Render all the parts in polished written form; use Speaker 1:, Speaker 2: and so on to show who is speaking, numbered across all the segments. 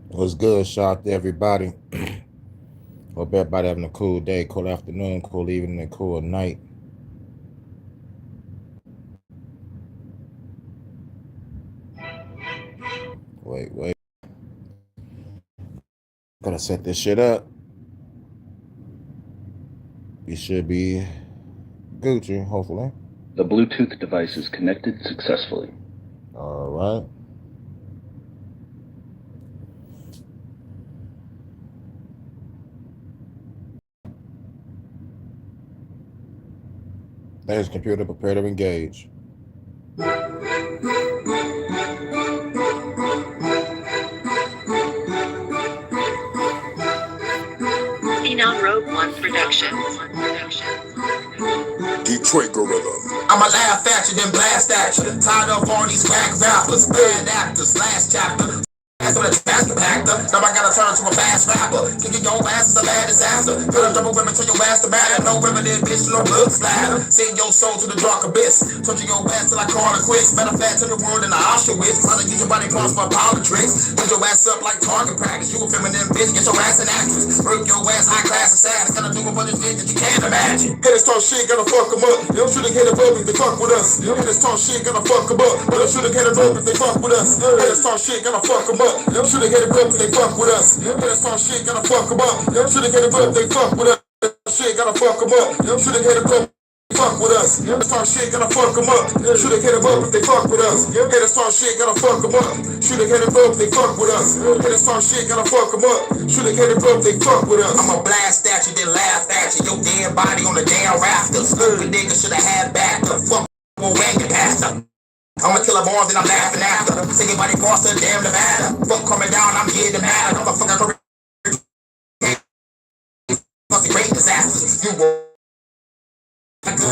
Speaker 1: What's good? Shout out to everybody. Hope everybody having a cool day, cool afternoon, cool evening, and cool night. Wait. Gotta set this shit up. You should be Gucci, hopefully.
Speaker 2: The Bluetooth device is connected successfully.
Speaker 1: All right. Thanks, computer. Prepare to engage.
Speaker 3: Phenom Road 1 Productions.
Speaker 4: Detroit Gorilla. I'ma laugh at you, then blast at you. Tired of all these whack rappers, bad actors. Last chapter. Ass on a trash compactor. Now I gotta turn to a fast rapper. Kicking your ass is a bad disaster. Put a double women to your ass to matter. No women in bitch, no blood splatter. Send your soul to the dark abyss. Torture your ass till I call it quits. Better fat to the world in the Auschwitz. Trying to use your body parts for power tricks. Put your ass up like target practice. You a feminine bitch, get your ass an actress. Work your ass high class assassin. Gotta do a bunch of shit that you can't imagine. Haters talk shit, gotta fuck them up. They don't shoot a hit above if they fuck with us. Haters talk shit, gotta fuck them up. But they shoot a hit above if they fuck with us. Haters talk shit, gotta fuck them up. They don't shoot a hit above if they fuck with us. Haters talk shit, gotta fuck them up. They don't shoot a hit above if they fuck with us. Shit, gotta fuck them up. They don't shoot a hit above. Fuck with us. Haters talk shit, gotta fuck them up. Shoot a hit above if they fuck with us. Haters talk shit, gotta fuck them up. Shoot a hit above if they fuck with us. Haters talk shit, gotta fuck them up. Shoot a hit above if they fuck with us. I'ma blast at you, then laugh at you. Your dead body on the damn rafters. Stupid nigga shoulda had back the fuck wagon pastor. I'ma kill a more than I'm laughing after. Say your body parts to the damn Nevada. Fuck coming down, I'm getting mad. I'm a fucking great disasters. You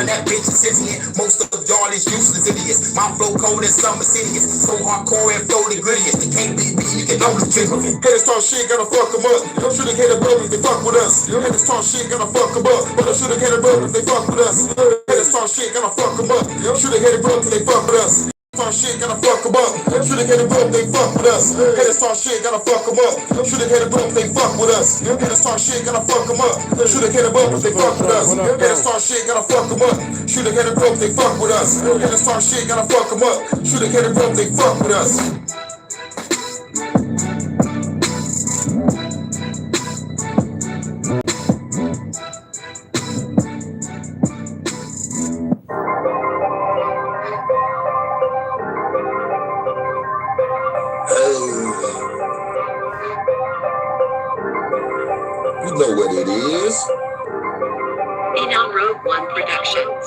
Speaker 4: that bitch is sentient. Most of y'all is useless idiots. My flow cold as some insidious. So hardcore and flow the grittiest. They can't beat me, you can only trick me. Haters talk shit, gotta fuck them up. Don't shoot a hit above if they fuck with us. Haters talk shit, gotta fuck them up. But don't shoot a hit above if they fuck with us. Haters talk shit, gotta fuck them up. Don't shoot a hit above if they fuck with us. Talk shit, gotta fuck them up. Shoot a hit above, they fuck with us. Haters talk shit, gotta fuck them up. Shoot a hit above, they fuck with us. Haters talk shit, gotta fuck them up. Shoot a hit above, they fuck with us. Haters talk shit, gotta fuck them up. Shoot a hit above, they fuck with us. Haters talk shit, gotta fuck them up. Shoot a hit above, they fuck with us. You know what it is.
Speaker 3: Phenom Road 1 Productions.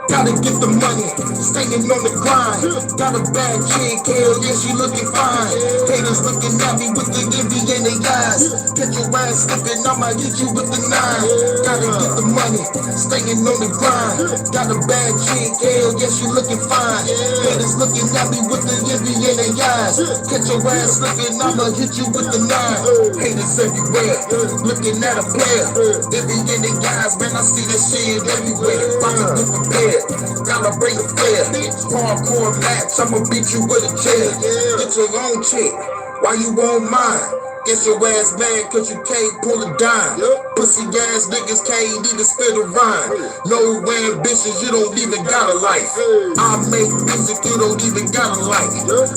Speaker 4: Gotta get the money, staying on the grind. Got a bad chick, hell yeah, she looking fine. Haters looking at me with the envy in their eyes. Get your ass slipping, I'ma hit you with the 9. Gotta get the money, staying on the grind. Got a bad chick, hell yeah, she looking fine. Haters looking at me with the envy in their eyes. Get your ass slipping, I'ma hit you with the 9. Haters everywhere, looking at a player. Envy in their eyes, man, I see this shit everywhere. About to get prepared. Gotta bring a flare. Hardcore match, I'ma beat you with a chair. Get your own chick, why you want mine? Get your ass mad cause you can't pull a dime. Pussy ass niggas can't even spit a rhyme. No ambitions, you don't even got a life. I make music, you don't even got a life.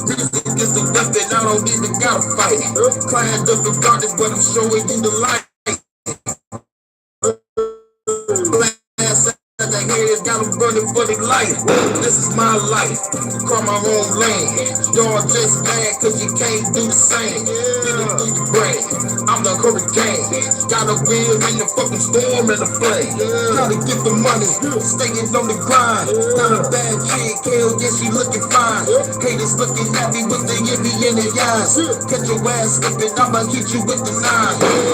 Speaker 4: Music is the weapon, I don't even gotta fight. Climbed up the darkness, but I'm showing you the light. The haters got them running for their life. This is my life, call my own lane. Y'all just mad cause you can't do the same. Get it through your brain, I'm the hurricane. Gotta win in the fucking storm and the flame. Gotta get the money, staying on the grind. Got a bad chick, hell yeah, she looking fine. Haters looking at me with the envy in their eyes. Get your ass slipping, I'ma hit you with the 9.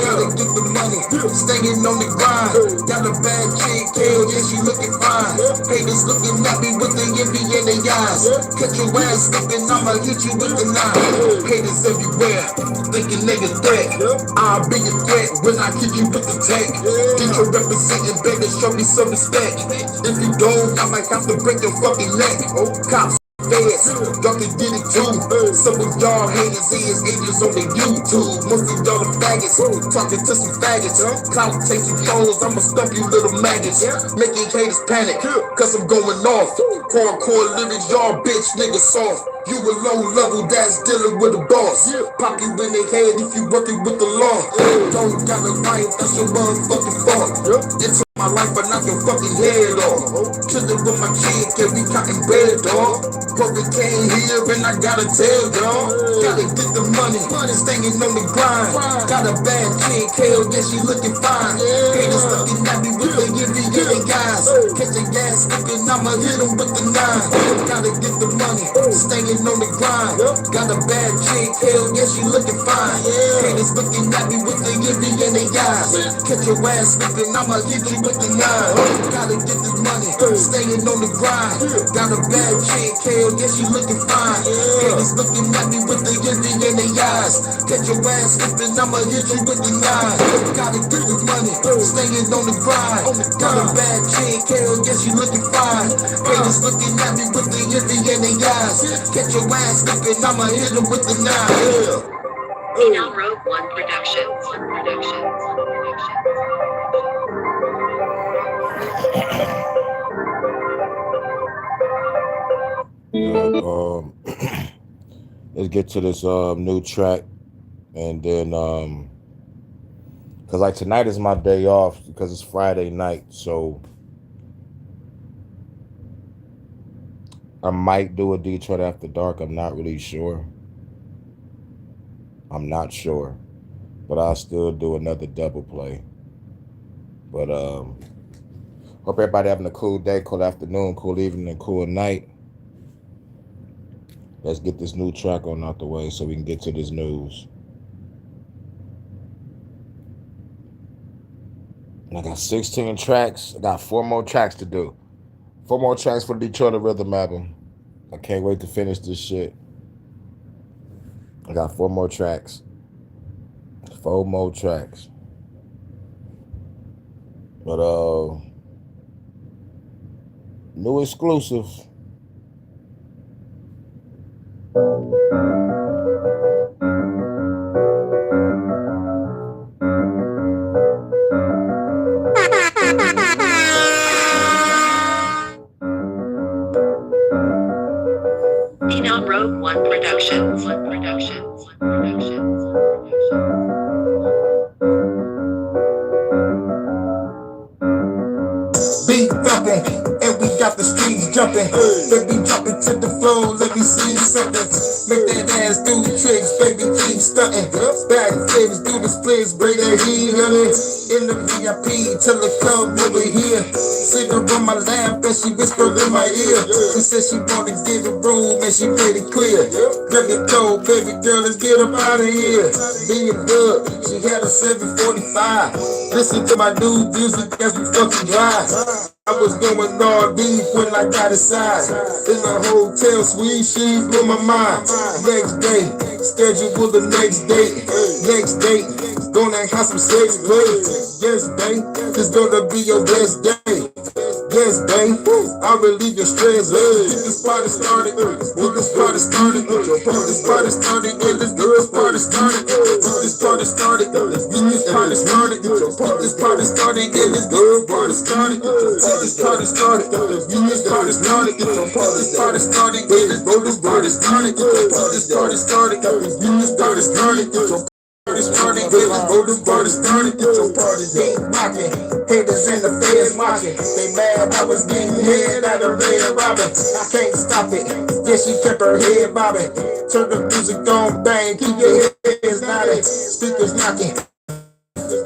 Speaker 4: Gotta get the money, staying on the grind. Got a bad chick, hell yeah, she looking fine. Haters looking at me with the envy in their eyes. Catch your ass slipping, I'ma hit you with the nine. Haters everywhere, thinking they a threat. I'll be a threat when I hit you with the tank. Get your representing, better show me some respect. If you don't, I might have to break your fucking neck. Cops. Fans, y'all can get it too. Some of y'all haters is angels on the YouTube. Most of y'all the faggots, talking to some faggots. Clout take some clothes, I'ma stump you little maggots. Making haters panic, cause I'm going off. Hardcore lyrics, y'all bitch niggas soft. You a low level that's dealing with a boss. Pop you in the head if you working with the law. Don't got a life, that's your motherfucking fault. It's my life, but knock your fucking head off. Chillin' with my kid, can we cotton bread, dog? Covid came here and I gotta tell y'all. Gotta get the money, staying on the grind. Got a bad chick, hell yeah, she looking fine. Haters looking at me with the envy in their eyes. Catch a gas looking, I'ma hit them with the nine. Gotta get the money, staying on the grind. Got a bad chick, hell yeah, she looking fine. Haters looking at me with the envy in their eyes. Catch your ass slipping, I'ma hit you with the nine. Gotta get this money, staying on the grind. Got a bad chick, hell yeah, she looking fine. Haters looking at me with the envy in their eyes. Catch your ass slipping, I'ma hit you with the nine. Gotta get this money, staying on the grind. Got a bad chick, hell yeah, she looking fine. Haters looking at me with the envy in their eyes. Catch your ass slipping, I'ma hit them with the nine.
Speaker 3: Now Rogue One Productions.
Speaker 1: Let's get to this new track, and then because like tonight is my day off because it's Friday night, so I might do a Detroit After Dark. I'm not really sure. I'm not sure, but I'll still do another double play. But hope everybody having a cool day, cool afternoon, cool evening, and cool night. Let's get this new track on out the way so we can get to this news. And I got 16 tracks. I got 4 more tracks to do. 4 more tracks for the Detroit Rhythm album. I can't wait to finish this shit. I got 4 more tracks. 4 more tracks. But new exclusive.
Speaker 3: Now Rogue One Productions.
Speaker 4: Beat thumping, and we got the streets jumping. Baby jumping to the floor, let me see something. Make that ass do tricks, baby keep stunting. Back flips, do the splits, break that heat, honey. In the VIP, tell her come over here. Sit her on my lap and she whispered in my ear. She said she wanna get a room and she made it clear. Let me go, baby girl, let's get up out of here. Being good, she had a 745. Listen to my new music as we fucking drive. I was going all deep when I got inside. In the hotel suite, she blew my mind. Next day, schedule the next date. Next date, gonna have some sex play. Yes, babe, it's gonna be your best day. Yes, babe, I'll relieve your stress. Get this party started. Get this party started. Get this party started. Get this party started. Get this party started. Get this party started. Get this party started. Get this party started. Get this party started. Get this party started. Get this party started. Get this party started. Get this party started. Get this party started. Get your party started. Get this party started. Get your party beat rocking. Haters in the feds mocking. They mad I was getting head out of red robin. I can't stop it. Yeah, she kept her head bobbing. Turn the music on, bang. Keep your heads nodding. Speakers knocking.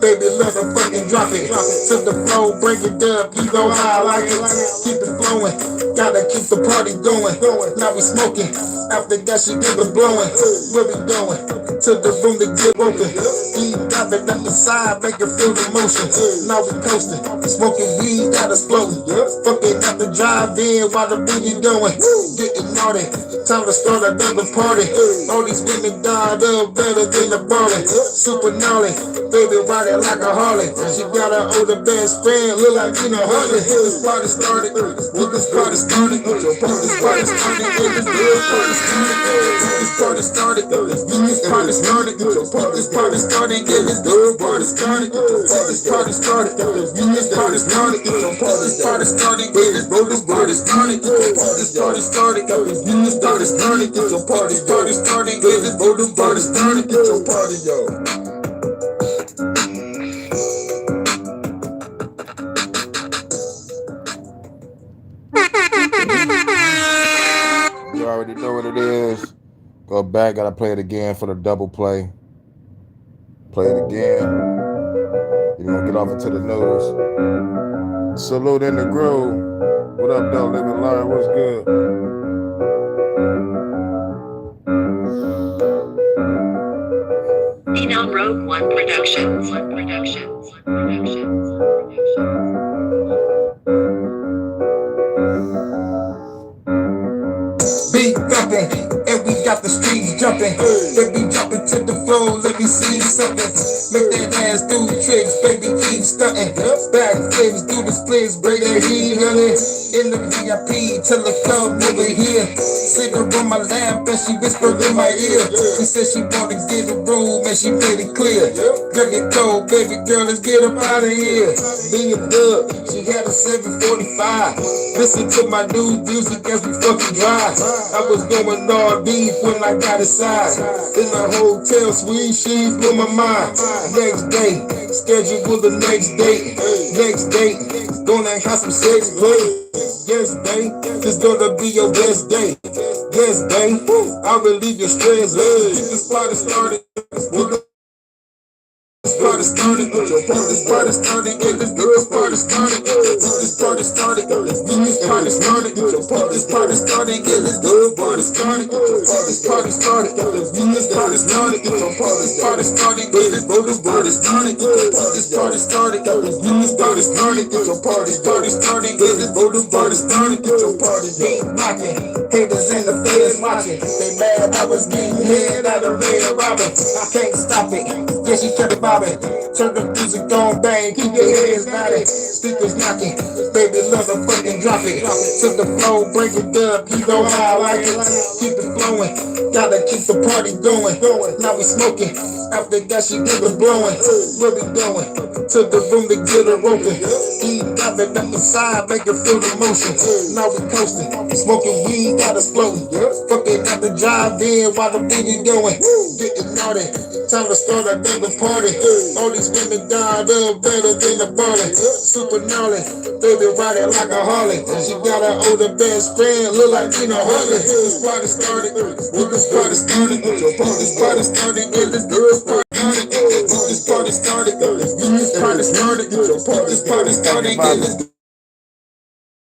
Speaker 4: Baby, let her fucking drop it. To the flow, break it up. You know how I like it. Keep it flowing. Gotta keep the party going. Now we smoking. After that, she give it blowing. Where we going? To to the room to get open. Eat rapping up the side, make it feel the motion. Now we coasting, smoking weed, got us floating. Fucking out the drive-in while the booty going. Getting naughty, time to start another party. All these women died up better than the Barley. Super gnarly, baby riding like a Harley. She got her older best friend, look like Tina Harley. This party started, this party started, this party started, this party started, this party started, this party started, this party started, this party started, this party started, this party started, this party started, this party started, this party started, get your party started, get this party started, get your party, yo.
Speaker 1: You already know what it is. Go back, gotta play it again for the double play. Play it again. You're gonna get off into the news. Salute in the Grove. What up, though? Live and learn. What's good?
Speaker 3: Seen on Rogue One Productions.
Speaker 4: Beat thumping, and we got the streets jumping. Let me jump into the floor, let me see something. Make that ass do tricks, baby, keep stunting. Back flips, do the splits, break that heat, honey. In the VIP, tell her come over here. Sit her on my lap, and she whispered in my ear. She said she wanna get a room, and she made it clear. Girl, get cold, baby girl, let's get up out of here. Being good, she had a 745. Listen to my new music as we fucking drive. I was going all deep when I got inside. In the hotel suite, she blew my mind. Next day, schedule the next date. Next date, gonna have some sex play. Yes, babe, it's gonna be your best day. Yes, babe, I'll relieve your stress. Get this party started. This party started, this party started, get this party started, this party started, this party started, this party started, get this party started, this party started, this party started, this party started, get this party started, this party started, this party started, get your party started, get this party started, get your party rocking. Haters in the feds watching, they mad I was getting head out of Red Robin. I can't stop it, yeah she kept it bobbing. Turn the music on, bang, keep your heads nodding. Speakers knocking, baby love her fucking drop it. To the flow, break it up, you know how I like it. Keep it flowing, gotta keep the party going. Now we smoking, after that she give it blowing. Where we going? To the room to get her open. Eat rapping up the side, make it feel the motion. Now we coasting, smoking weed, got us floating. Fucking at the drive-in while the booty going. Getting naughty, time to start another party. All these women died up better than the Barley. Super gnarly, baby riding like a Harley. She got her older best friend, look like Tina Harley. This party started, this party started, this party started, get this party started, this party started, this party started, this party started, get this.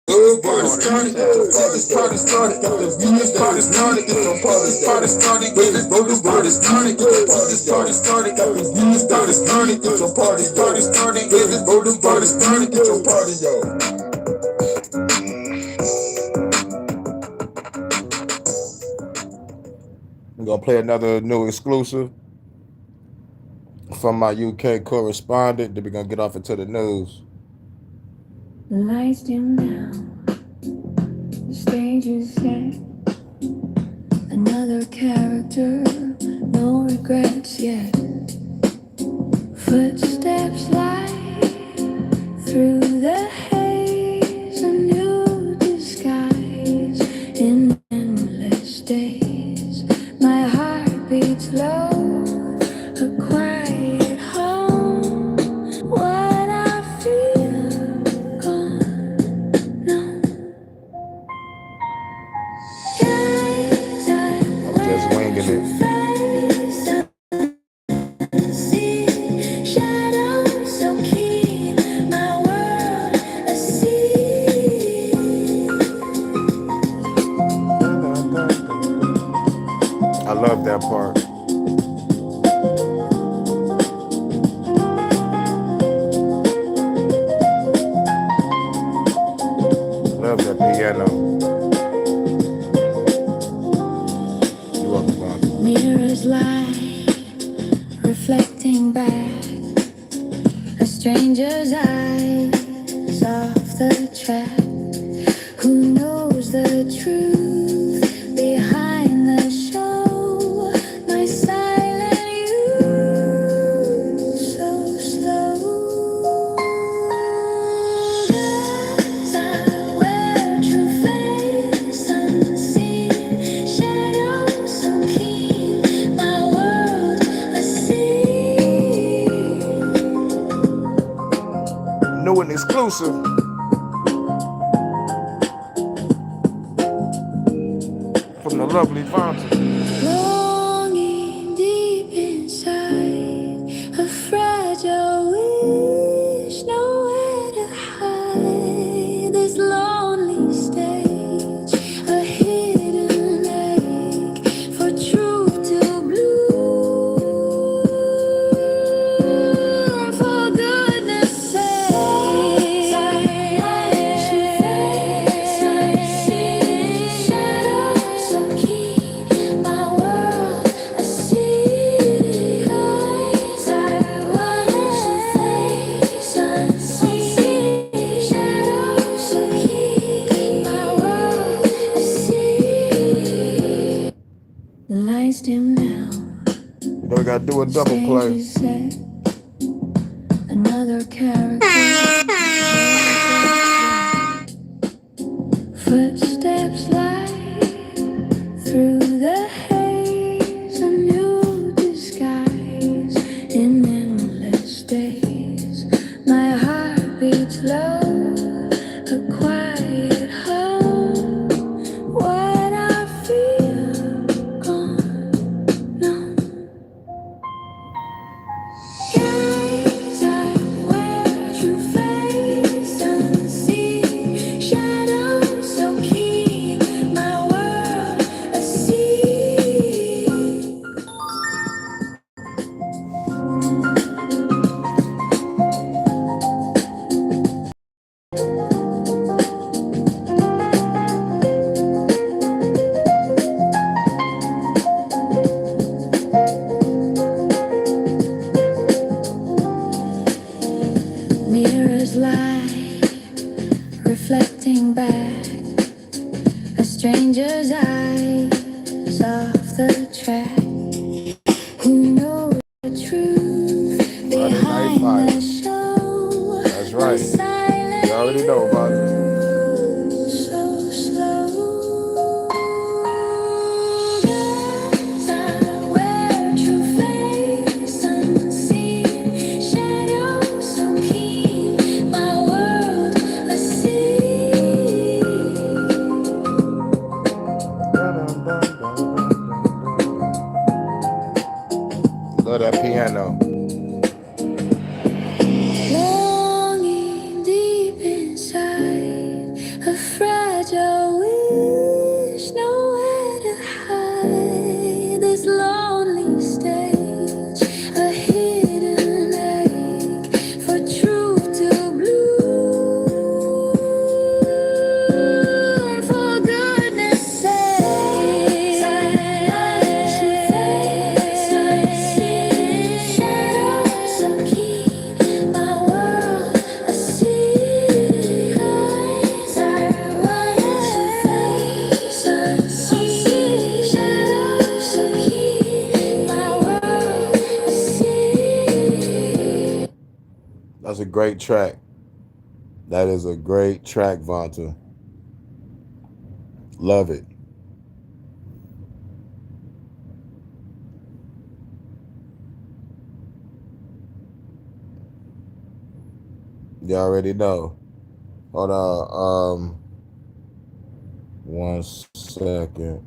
Speaker 4: This party started, this party started, this party started, this party started, get this party started, this party started, this party started, get your party started, get this party started, get your party, yo.
Speaker 1: We're gonna play another new exclusive from my UK correspondent. Then we're gonna get off into the news.
Speaker 5: The lights dim down, the stage is set. Another character, no regrets yet. Footsteps light through the haze, a new disguise in endless days. My heart beats low, a quiet home. What I feel gone, no.
Speaker 1: I'm just winging it. I love that part. love that piano. You're welcome, Vonda.
Speaker 5: Mirrors light, reflecting back a stranger's eyes off the track. Who knows the truth behind the show? My silent you, so slow. As I wear true face unseen, shadows so keen, my world I see.
Speaker 1: New and exclusive. From the lovely Vonda.
Speaker 5: Longing deep inside, a fragile wish, nowhere to hide. This lonely stage, a hidden ache for truth to bloom. For goodness sake, shadows so keen, my world I see. Eyes I face unseen, shadows so keen, my world I see. The lights dim now.
Speaker 1: You know we gotta do a double play.
Speaker 5: Stage is set. Another character. Footsteps light through the haze, a new disguise in endless days. My heart beats low, a quiet hum. What I feel gone, numb. Eyes I wear true face unseen, shadows so keen, my world I see. Mirrors light, reflecting back a stranger's eyes off the track. Who knows the truth behind the show?
Speaker 1: That's right. You already know, Vonda.
Speaker 5: So slow. As I wear true face unseen, shadows so keen, my world I see.
Speaker 1: Love that piano.
Speaker 5: Longing deep inside, a fragile wish, nowhere to hide. This lonely stage, a hidden ache for truth to bloom. For goodness sake, shadows so keen, my world I see. Eyes I face unseen, shadows so keen, my world I see.
Speaker 1: That's a great track. That is a great track, Vonda. Love it. You already know. Hold on. 1 second.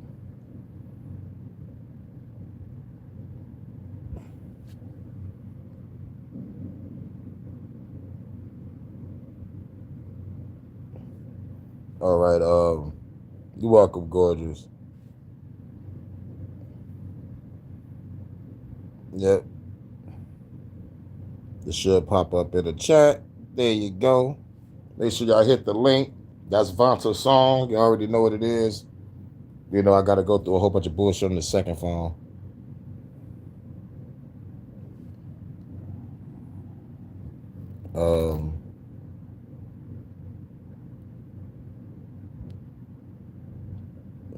Speaker 1: All right. You're welcome, gorgeous. Yep. It should pop up in the chat. There you go. Make sure y'all hit the link. That's Vonta's song. You already know what it is. You know, I got to go through a whole bunch of bullshit on the second phone.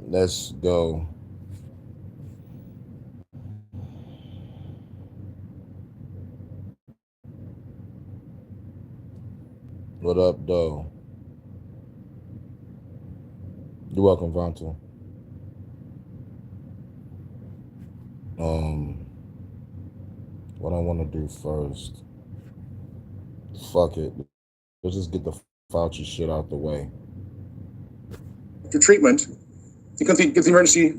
Speaker 1: Let's go. What up, though? You're welcome, Vonta. What I want to do first. Fuck it. Let's just get the Fauci shit out the way.
Speaker 6: For treatment, because he gives emergency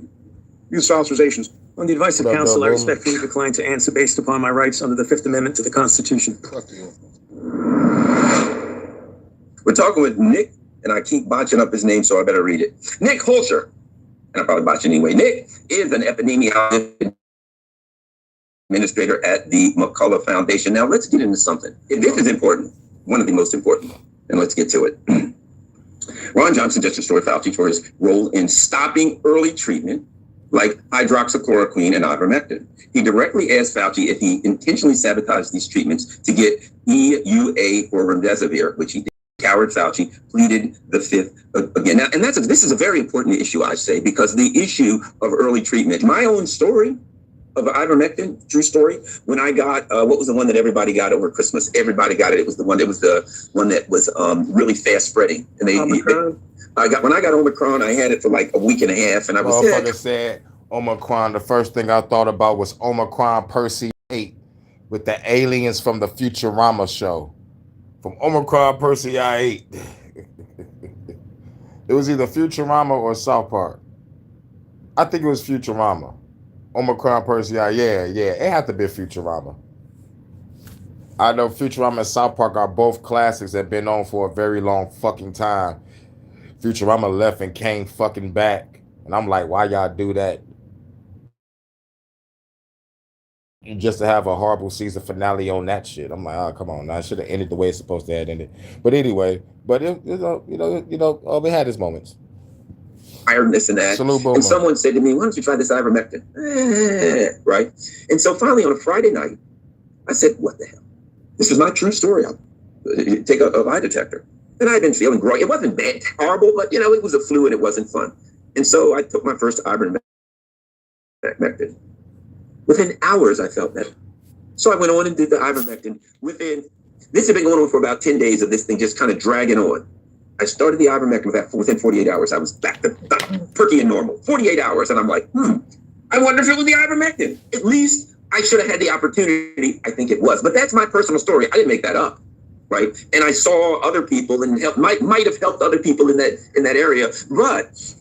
Speaker 6: use authorizations.
Speaker 7: On the advice of
Speaker 1: What up,
Speaker 7: counsel, I
Speaker 1: Bill?
Speaker 7: respectfully decline to answer based upon my rights under the Fifth Amendment to the Constitution.
Speaker 6: Fuck you.
Speaker 8: We're talking with Nick, and I keep botching up his name, so I better read it. Nick Holzer, and I probably botch it anyway. Nick is an epidemiologist administrator at the McCullough Foundation. Now, let's get into something. This is important, one of the most important, and let's get to it. Ron Johnson just restored Fauci for his role in stopping early treatment like hydroxychloroquine and ivermectin. He directly asked Fauci if he intentionally sabotaged these treatments to get EUA or remdesivir, which he did. Coward Fauci pleaded the fifth again. Now, and this is a very important issue, I say, because the issue of early treatment, my own story of ivermectin, true story, when I got, what was the one that everybody got over Christmas? Everybody got it. It was the one that was really fast spreading. And when I got Omicron, I had it for like a week and a half, and I was sick.
Speaker 1: Motherfucker said Omicron. The first thing I thought about was Omicron Percy 8 with the aliens from the Futurama show. From Omicron Percy 8. It was either Futurama or South Park. I think it was Futurama. Omicron Percy, yeah. It had to be Futurama. I know Futurama and South Park are both classics that have been on for a very long fucking time. Futurama left and came fucking back. And I'm like, why y'all do that? Just to have a horrible season finale on that shit. I'm like, oh, come on. Now, I should have ended the way it's supposed to have ended. But anyway, but we had its moments.
Speaker 8: Iron, this and that. And someone said to me, why don't you try this ivermectin? Right? And so finally on a Friday night, I said, what the hell? This is my true story. I'll take a lie detector. And I've been feeling great. It wasn't bad, horrible, but it was a flu and it wasn't fun. And so I took my first ivermectin. Within hours, I felt better. So I went on and did the ivermectin. This had been going on for about 10 days of this thing just kind of dragging on. I started the ivermectin within 48 hours. I was back to perky and normal. 48 hours. And I'm like, I wonder if it was the ivermectin. At least I should have had the opportunity. I think it was. But that's my personal story. I didn't make that up. Right. And I saw other people and might have helped other people in that area. But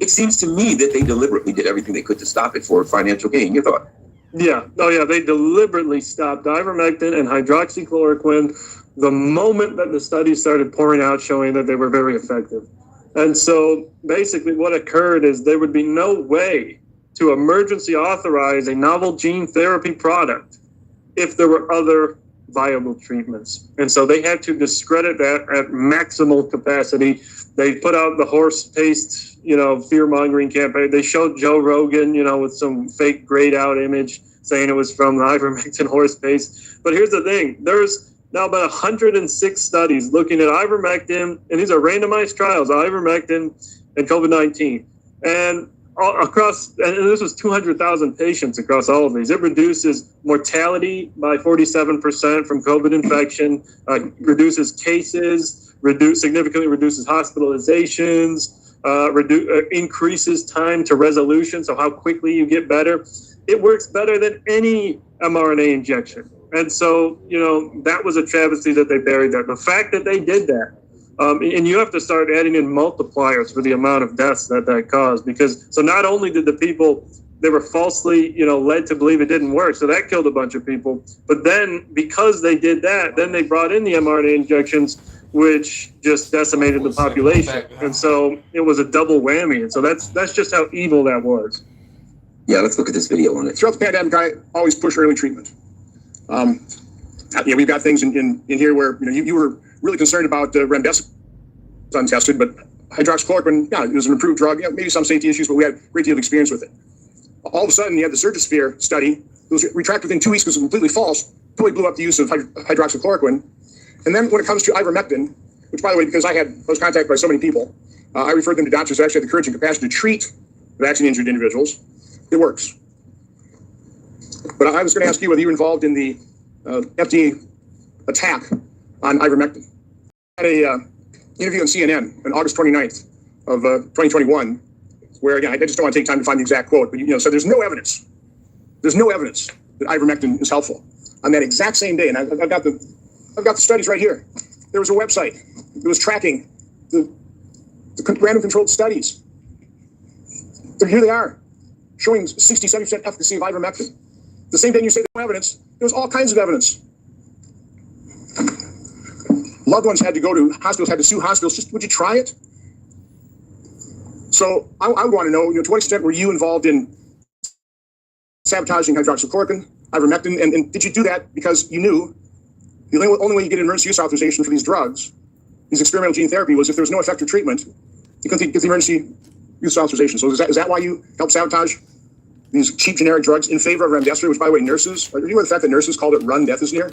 Speaker 8: it seems to me that they deliberately did everything they could to stop it for financial gain. Your thought?
Speaker 9: Yeah. Oh, yeah. They deliberately stopped ivermectin and hydroxychloroquine the moment that the studies started pouring out showing that they were very effective. And so basically what occurred is there would be no way to emergency authorize a novel gene therapy product if there were other viable treatments. And so they had to discredit that at maximal capacity. They put out the horse-paced, fear-mongering campaign. They showed Joe Rogan, with some fake grayed-out image saying it was from the ivermectin horse paste. But here's the thing. There's now about 106 studies looking at ivermectin, and these are randomized trials, ivermectin and COVID-19. And this was 200,000 patients across all of these. It reduces mortality by 47% from COVID infection, reduces cases, significantly reduces hospitalizations, increases time to resolution, so how quickly you get better. It works better than any mRNA injection. And so, that was a travesty that they buried that. The fact that they did that, and you have to start adding in multipliers for the amount of deaths that caused. So not only did the people, they were falsely, led to believe it didn't work. So that killed a bunch of people. But then because they did that, then they brought in the mRNA injections, which just decimated the population. And so it was a double whammy. And so that's just how evil that was.
Speaker 8: Yeah, let's look at this video on it.
Speaker 6: Throughout the pandemic, I always push early treatment. We've got things in here where you were really concerned about remdesivir. untested, but hydroxychloroquine, yeah, it was an approved drug. Yeah, maybe some safety issues, but we had a great deal of experience with it. All of a sudden, you had the Surgisphere study. It was retracted within 2 weeks because it was completely false. Totally blew up the use of hydroxychloroquine. And then when it comes to ivermectin, which, by the way, because I was contacted by so many people, I referred them to doctors who actually had the courage and compassion to treat vaccine-injured individuals. It works. But I was going to ask you whether you were involved in the FDA attack on ivermectin. I had a interview on CNN on August 29th of 2021, where, again, I just don't want to take time to find the exact quote, but so there's no evidence. There's no evidence that ivermectin is helpful. On that exact same day, and I've got the studies right here. There was a website that was tracking the random controlled studies. So here they are, showing 60-70% efficacy of ivermectin. The same day you say there's no evidence, there was all kinds of evidence. Loved ones had to go to hospitals, had to sue hospitals. Just, would you try it? So I would want to know, to what extent were you involved in sabotaging hydroxychloroquine, ivermectin, and did you do that because you knew the only way you get an emergency use authorization for these drugs, these experimental gene therapy, was if there was no effective treatment, you couldn't get the emergency use authorization. So is that why you helped sabotage these cheap generic drugs in favor of remdesivir, which, by the way, nurses, are you aware of the fact that nurses called it run, death is near?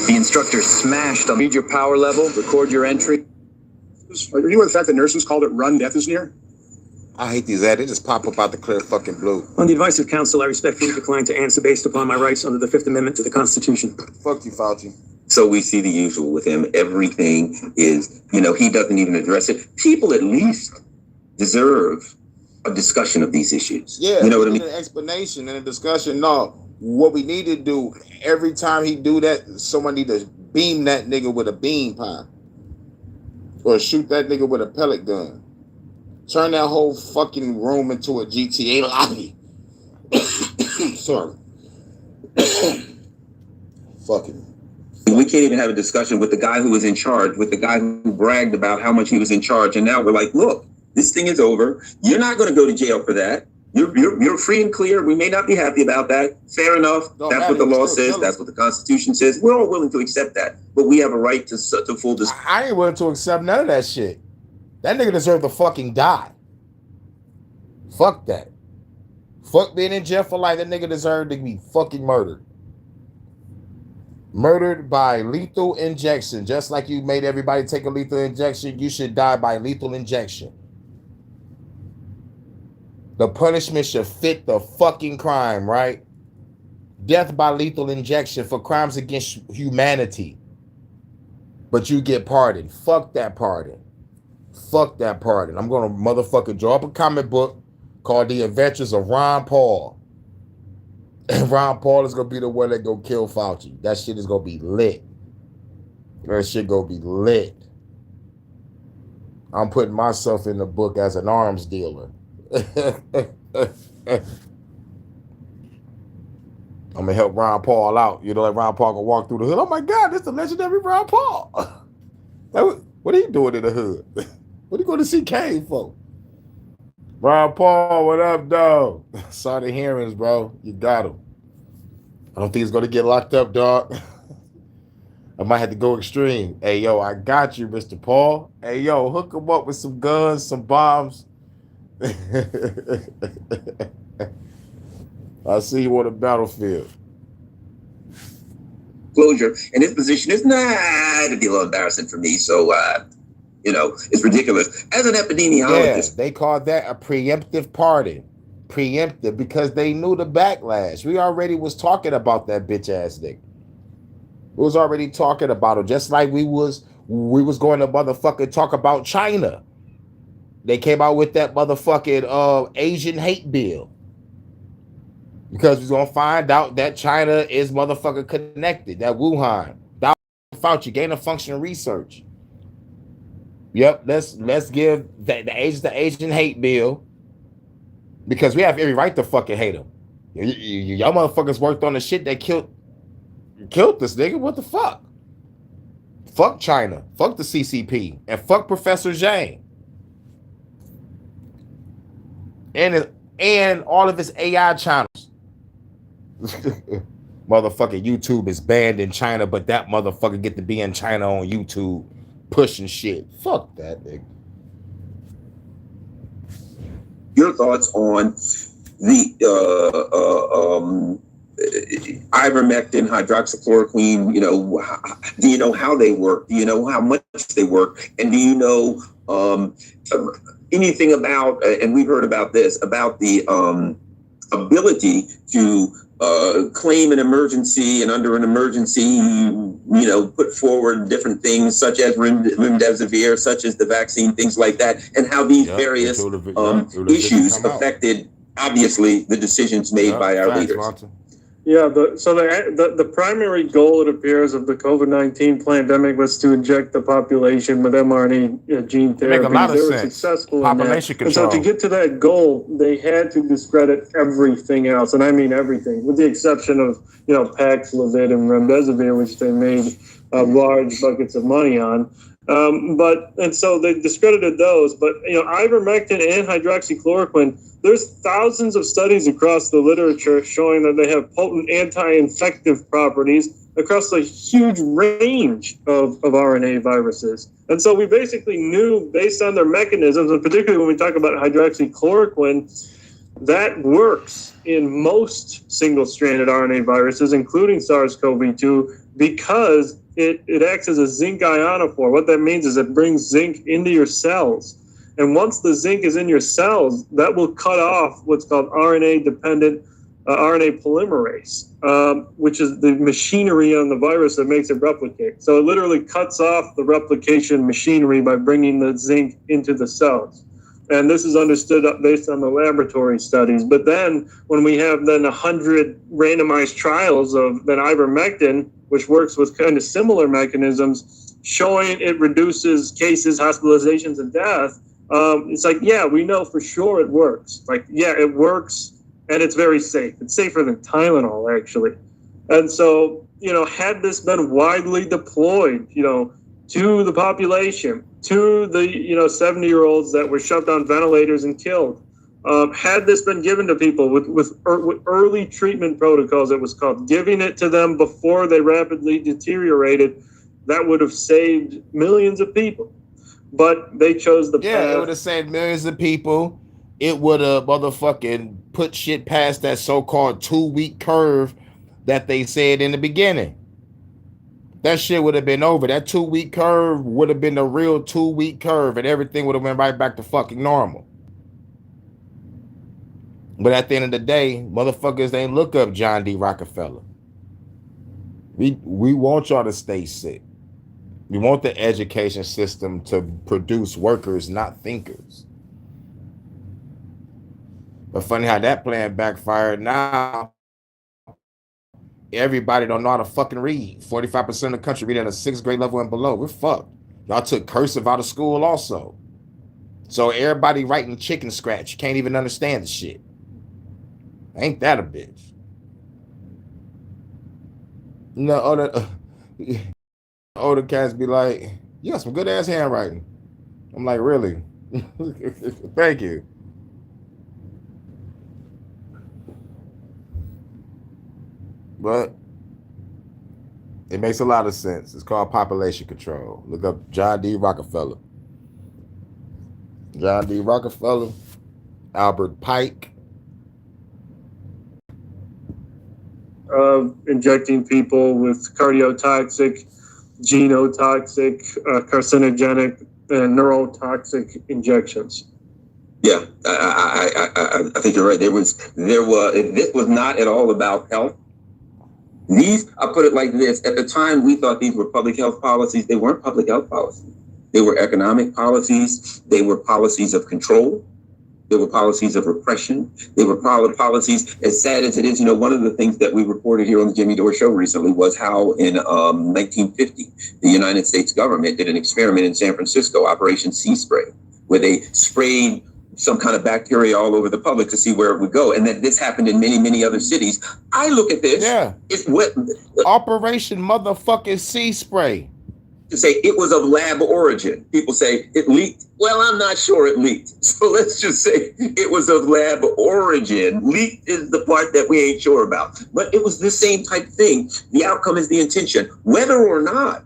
Speaker 10: The instructor smashed. Read your power level, record your entry.
Speaker 6: Are you aware of the fact that nurses called it run, death is near?
Speaker 1: I hate these ads. They just pop up out the clear fucking blue.
Speaker 7: On the advice of counsel, I respectfully decline to answer based upon my rights under the Fifth Amendment to the Constitution.
Speaker 1: Fuck you, Fauci.
Speaker 8: So we see the usual with him. Everything is, he doesn't even address it. People at least deserve a discussion of these issues.
Speaker 1: Yeah,
Speaker 8: you know what I mean?
Speaker 1: An explanation and a discussion. No, what we need to do every time he do that, someone need to beam that nigga with a beam pie, or shoot that nigga with a pellet gun. Turn that whole fucking room into a GTA lobby. Sorry. Fucking.
Speaker 8: We can't even have a discussion with the guy who was in charge, with the guy who bragged about how much he was in charge. And now we're like, look, this thing is over. You're not going to go to jail for that. You're free and clear. We may not be happy about that. Fair enough. That's what the law says. That's what the Constitution says. We're all willing to accept that. But we have a right to full disclosure.
Speaker 1: I ain't willing to accept none of that shit. That nigga deserved to fucking die. Fuck that. Fuck being in jail for life. That nigga deserved to be fucking murdered. Murdered by lethal injection. Just like you made everybody take a lethal injection, you should die by lethal injection. The punishment should fit the fucking crime, right? Death by lethal injection for crimes against humanity. But you get pardoned. Fuck that pardon. Fuck that pardon. I'm going to motherfucking draw up a comic book called The Adventures of Ron Paul. And Ron Paul is going to be the one that go kill Fauci. That shit is going to be lit. That shit going to be lit. I'm putting myself in the book as an arms dealer. I'm going to help Ron Paul out. Like Ron Paul can walk through the hood. Oh my God, this is the legendary Ron Paul. What are you doing in the hood? What are you going to see Kane for? Ron Paul, what up, dog? Saw the hearings, bro. You got him. I don't think he's going to get locked up, dog. I might have to go extreme. Hey, yo, I got you, Mr. Paul. Hey, yo, hook him up with some guns, some bombs. I see you on the battlefield.
Speaker 8: Closure. And his position is it'd be a little embarrassing for me. So, it's ridiculous. As an epidemiologist.
Speaker 1: Yeah, they called that a preemptive pardon. Preemptive because they knew the backlash. We already was talking about that bitch ass nigga. We was already talking about him, just like we was going to motherfucking talk about China. They came out with that motherfucking Asian hate bill. Because we're gonna find out that China is motherfucking connected. That Wuhan. That Fauci, gain of function research. Yep, let's give the Asian hate bill. Because we have every right to fucking hate them. Y'all motherfuckers worked on the shit that killed this nigga. What the fuck? Fuck China. Fuck the CCP. And fuck Professor Zhang. And all of his AI channels. motherfucking YouTube is banned in China, but that motherfucker get to be in China on YouTube pushing shit. Fuck that, nigga.
Speaker 8: Your thoughts on the ivermectin, hydroxychloroquine? Do you know how they work? Do you know how much they work? And do you know anything about? And we've heard about this, about the ability to claim an emergency, and under an emergency, put forward different things such as remdesivir, such as the vaccine, things like that, and how these various issues affected, obviously, the decisions made by our leaders.
Speaker 1: Martin.
Speaker 9: Yeah, the primary goal, it appears, of the COVID-19 pandemic was to inject the population with mRNA gene therapy.
Speaker 1: Make a lot of
Speaker 9: they were
Speaker 1: sense.
Speaker 9: successful
Speaker 1: Population
Speaker 9: in that.
Speaker 1: control.
Speaker 9: And so to get to that goal, they had to discredit everything else, and I mean everything, with the exception of Paxlovid and remdesivir, which they made large buckets of money on. And so they discredited those. But ivermectin and hydroxychloroquine, there's thousands of studies across the literature showing that they have potent anti-infective properties across a huge range of RNA viruses. And so we basically knew, based on their mechanisms, and particularly when we talk about hydroxychloroquine, that works in most single-stranded RNA viruses, including SARS-CoV-2, because it acts as a zinc ionophore. What that means is it brings zinc into your cells. And once the zinc is in your cells, that will cut off what's called RNA-dependent RNA polymerase, which is the machinery on the virus that makes it replicate. So it literally cuts off the replication machinery by bringing the zinc into the cells. And this is understood based on the laboratory studies. But then when we have 100 randomized trials of ivermectin, which works with kind of similar mechanisms, showing it reduces cases, hospitalizations, and death, it's like, yeah, we know for sure it works. Like, yeah, it works, and it's very safe. It's safer than Tylenol, actually. And so, had this been widely deployed, to the population, to the 70-year-olds that were shoved on ventilators and killed, had this been given to people with early treatment protocols, it was called, giving it to them before they rapidly deteriorated, that would have saved millions of people. But they chose the path.
Speaker 1: Yeah, it would have saved millions of people. It would have motherfucking put shit past that so-called 2-week curve that they said in the beginning. That shit would have been over. That 2-week curve would have been the real 2-week curve, and everything would have went right back to fucking normal. But at the end of the day, motherfuckers ain't look up John D. Rockefeller. We want y'all to stay sick. We want the education system to produce workers, not thinkers. But funny how that plan backfired. Now, everybody don't know how to fucking read. 45% of the country read at a 6th grade level and below. We're fucked. Y'all took cursive out of school also. So everybody writing chicken scratch can't even understand the shit. Ain't that a bitch? Older cats be like, you got some good ass handwriting. I'm like, really? Thank you. But it makes a lot of sense. It's called population control. Look up John D. Rockefeller. John D. Rockefeller, Albert Pike.
Speaker 9: Injecting people with cardiotoxic, genotoxic, carcinogenic, and neurotoxic injections.
Speaker 8: Yeah, I think you're right. This was not at all about health. I'll put it like this. At the time, we thought these were public health policies. They weren't public health policies. They were economic policies. They were policies of control. They were policies of repression. They were policies, as sad as it is, one of the things that we reported here on the Jimmy Dore show recently was how in 1950, the United States government did an experiment in San Francisco, Operation Sea Spray, where they sprayed some kind of bacteria all over the public to see where it would go. And that this happened in many, many other cities. I look at this.
Speaker 1: Yeah.
Speaker 8: It's what
Speaker 1: Operation motherfucking Sea Spray.
Speaker 8: to say it was of lab origin. People say it leaked. Well, I'm not sure it leaked. So let's just say it was of lab origin. Leaked is the part that we ain't sure about. But it was the same type thing. The outcome is the intention. Whether or not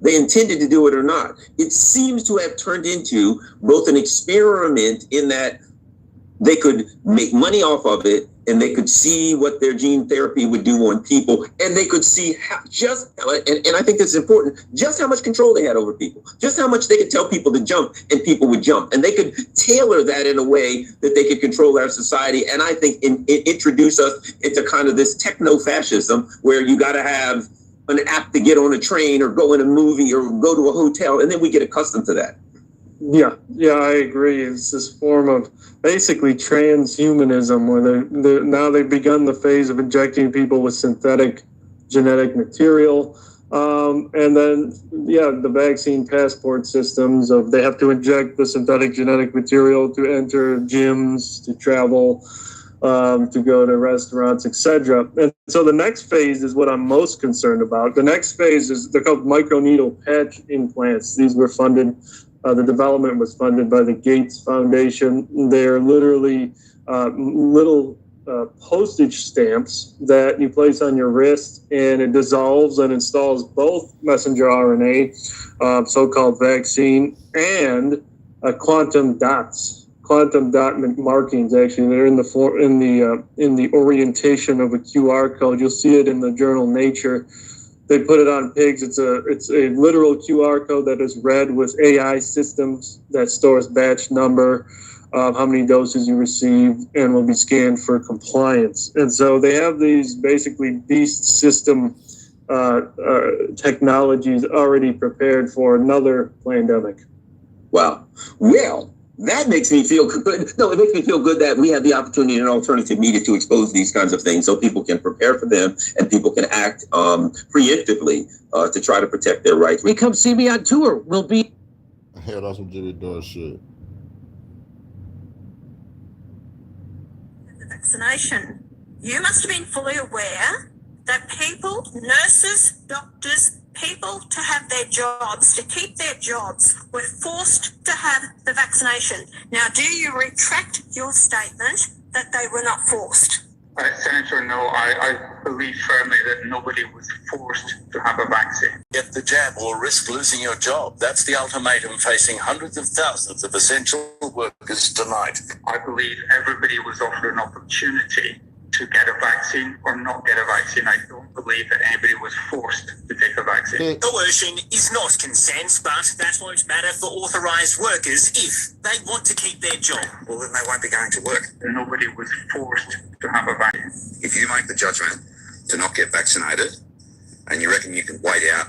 Speaker 8: they intended to do it or not, it seems to have turned into both an experiment in that they could make money off of it, and they could see what their gene therapy would do on people, and they could see how and I think this is important, just how much control they had over people, just how much they could tell people to jump, and people would jump, and they could tailor that in a way that they could control our society, and I think it introduce us into kind of this techno-fascism, where you got to have an app to get on a train, or go in a movie, or go to a hotel, and then we get accustomed to that.
Speaker 9: Yeah, I agree. It's this form of basically transhumanism, where now they've begun the phase of injecting people with synthetic genetic material. And then, the vaccine passport systems of they have to inject the synthetic genetic material to enter gyms, to travel, to go to restaurants, etc. And so the next phase is what I'm most concerned about. The next phase is they're called microneedle patch implants. These were funded. The development was funded by the Gates Foundation. They're literally little postage stamps that you place on your wrist, and it dissolves and installs both messenger RNA, so-called vaccine, and quantum dots. Quantum dot markings. Actually, they're in the orientation of a QR code. You'll see it in the journal Nature. They put it on pigs. It's a literal QR code that is read with AI systems that stores batch number, how many doses you received, and will be scanned for compliance. And so they have these basically beast system technologies already prepared for another pandemic.
Speaker 8: Wow. Well, that makes me feel good. No, it makes me feel good that we have the opportunity in alternative media to expose these kinds of things so people can prepare for them and people can act preemptively to try to protect their rights.
Speaker 11: Come see me on tour. We'll be...
Speaker 1: Yeah, that's some Jimmy Dore shit.
Speaker 3: The vaccination. You must have been fully aware that people, nurses, doctors, people to have their jobs, to keep their jobs, were forced to have the vaccination. Now, do you retract your statement that they were not forced?
Speaker 12: Senator, no, I believe firmly that nobody was forced to have a vaccine.
Speaker 13: Get the jab or risk losing your job. That's the ultimatum facing hundreds of thousands of essential workers tonight.
Speaker 12: I believe everybody was offered an opportunity to get a vaccine or not get a vaccine. I don't believe that anybody was forced to take a vaccine.
Speaker 14: Coercion is not consent, but that won't matter for authorised workers if they want to keep their job.
Speaker 13: Well, then they won't be going to work.
Speaker 12: Nobody was forced to have a vaccine.
Speaker 13: If you make the judgment to not get vaccinated and you reckon you can wait out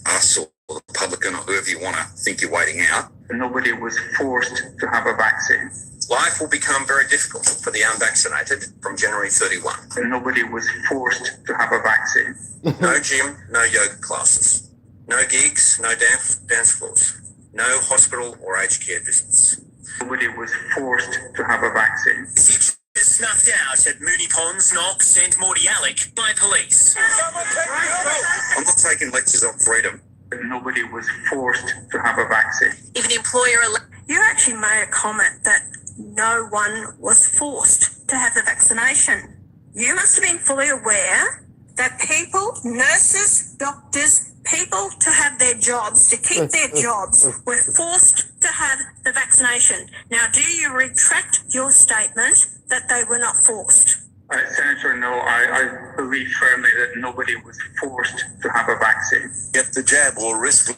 Speaker 13: us or the publican or whoever you want to think you're waiting out.
Speaker 12: Nobody was forced to have a vaccine.
Speaker 13: Life will become very difficult for the unvaccinated from January 31.
Speaker 12: Nobody was forced to have a vaccine.
Speaker 13: No gym, no yoga classes. No gigs, no dance floors. No hospital or aged care visits.
Speaker 12: Nobody was forced to have a vaccine.
Speaker 14: Future snuffed out at Mooney Ponds, Knox and Morty Alec by police.
Speaker 13: I'm not taking lectures on freedom.
Speaker 12: Nobody was forced to have a vaccine.
Speaker 3: If an employer... You actually made a comment that no one was forced to have the vaccination. You must have been fully aware that people, nurses, doctors, people to have their jobs, to keep their jobs, were forced to have the vaccination. Now, do you retract your statement that they were not forced?
Speaker 12: Senator, no, I believe firmly that nobody was forced to have a vaccine.
Speaker 13: Get the jab or risk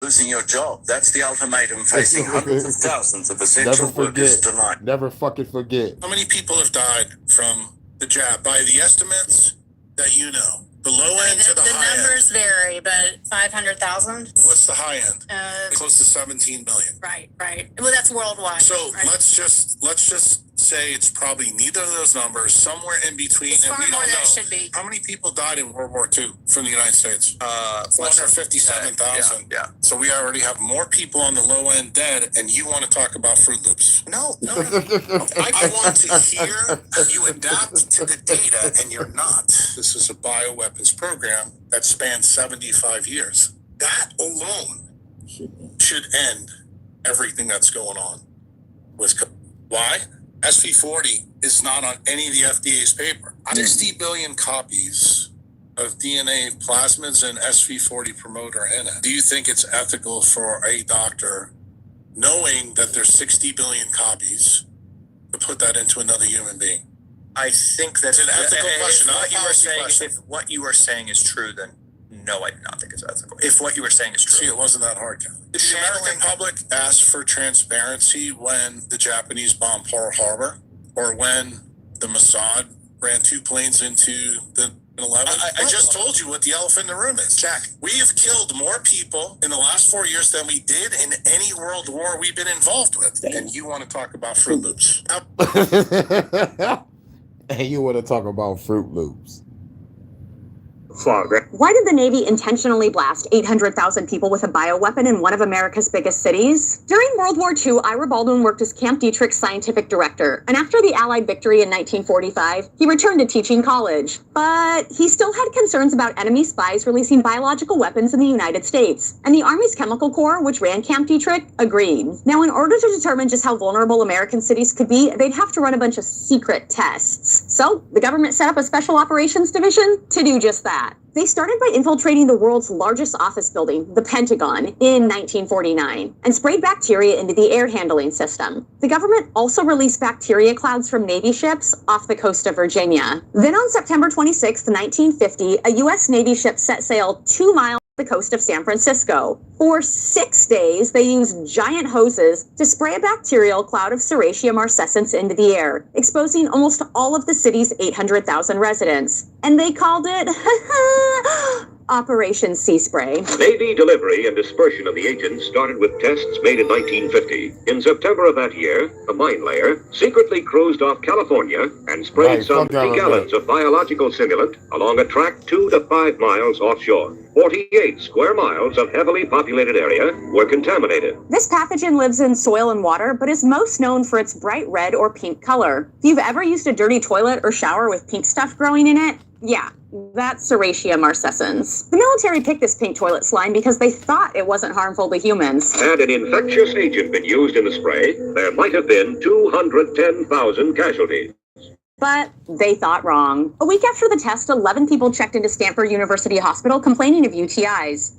Speaker 13: losing your job. That's the ultimatum facing hundreds of thousands of essential workers tonight.
Speaker 1: Never fucking forget.
Speaker 15: How many people have died from the jab? By the estimates that you know, the low end to the high end.
Speaker 16: The numbers vary, but 500,000.
Speaker 15: What's the high end? Close to 17 million.
Speaker 16: Right. Well, that's worldwide.
Speaker 15: So
Speaker 16: right?
Speaker 15: let's just say it's probably neither of those numbers, somewhere in between,
Speaker 16: it's
Speaker 15: and we don't know.
Speaker 16: Should be.
Speaker 15: How many people died in World War II from the United States? 457,000.
Speaker 13: Yeah.
Speaker 15: So we already have more people on the low end dead, and you want to talk about Fruit Loops? No. I want to hear you adapt to the data, and you're not. This is a bioweapons program that spans 75 years. That alone should end everything that's going on. Why? SV40 is not on any of the FDA's paper. 60 billion copies of DNA plasmids and SV40 promoter in it. Do you think it's ethical for a doctor, knowing that there's 60 billion copies, to put that into another human being?
Speaker 17: I think that's
Speaker 15: an ethical question, not a policy question.
Speaker 17: If what you are saying is true, then no, I do not think it's ethical. If what you were saying is true.
Speaker 15: See, it wasn't that hard, Kelly. Did the American public ask for transparency when the Japanese bombed Pearl Harbor, or when the Mossad ran 2 planes into the 11? I just told you what the elephant in the room is. Jack, we have killed more people in the last 4 years than we did in any world war we've been involved with. And you want to talk about Fruit Loops.
Speaker 1: And you want to talk about Fruit Loops.
Speaker 18: Why did the Navy intentionally blast 800,000 people with a bioweapon in one of America's biggest cities? During World War II, Ira Baldwin worked as Camp Dietrich's scientific director, and after the Allied victory in 1945, he returned to teaching college. But he still had concerns about enemy spies releasing biological weapons in the United States, and the Army's Chemical Corps, which ran Camp Dietrich, agreed. Now, in order to determine just how vulnerable American cities could be, they'd have to run a bunch of secret tests. So, the government set up a special operations division to do just that. They started by infiltrating the world's largest office building, the Pentagon, in 1949, and sprayed bacteria into the air handling system. The government also released bacteria clouds from Navy ships off the coast of Virginia. Then on September 26, 1950, a U.S. Navy ship set sail 2 miles the coast of San Francisco. For 6 days, they used giant hoses to spray a bacterial cloud of Serratia marcescens into the air, exposing almost all of the city's 800,000 residents. And they called it Operation Sea Spray.
Speaker 19: Navy delivery and dispersion of the agents started with tests made in 1950. In September of that year, a mine layer secretly cruised off California and sprayed some 3 gallons of biological simulant along a track 2 to 5 miles offshore. 48 square miles of heavily populated area were contaminated.
Speaker 18: This pathogen lives in soil and water, but is most known for its bright red or pink color. If you've ever used a dirty toilet or shower with pink stuff growing in it, yeah, that's Serratia marcescens. The military picked this pink toilet slime because they thought it wasn't harmful to humans.
Speaker 19: Had an infectious agent been used in the spray, there might have been 210,000 casualties.
Speaker 18: But they thought wrong. A week after the test, 11 people checked into Stanford University Hospital complaining of UTIs.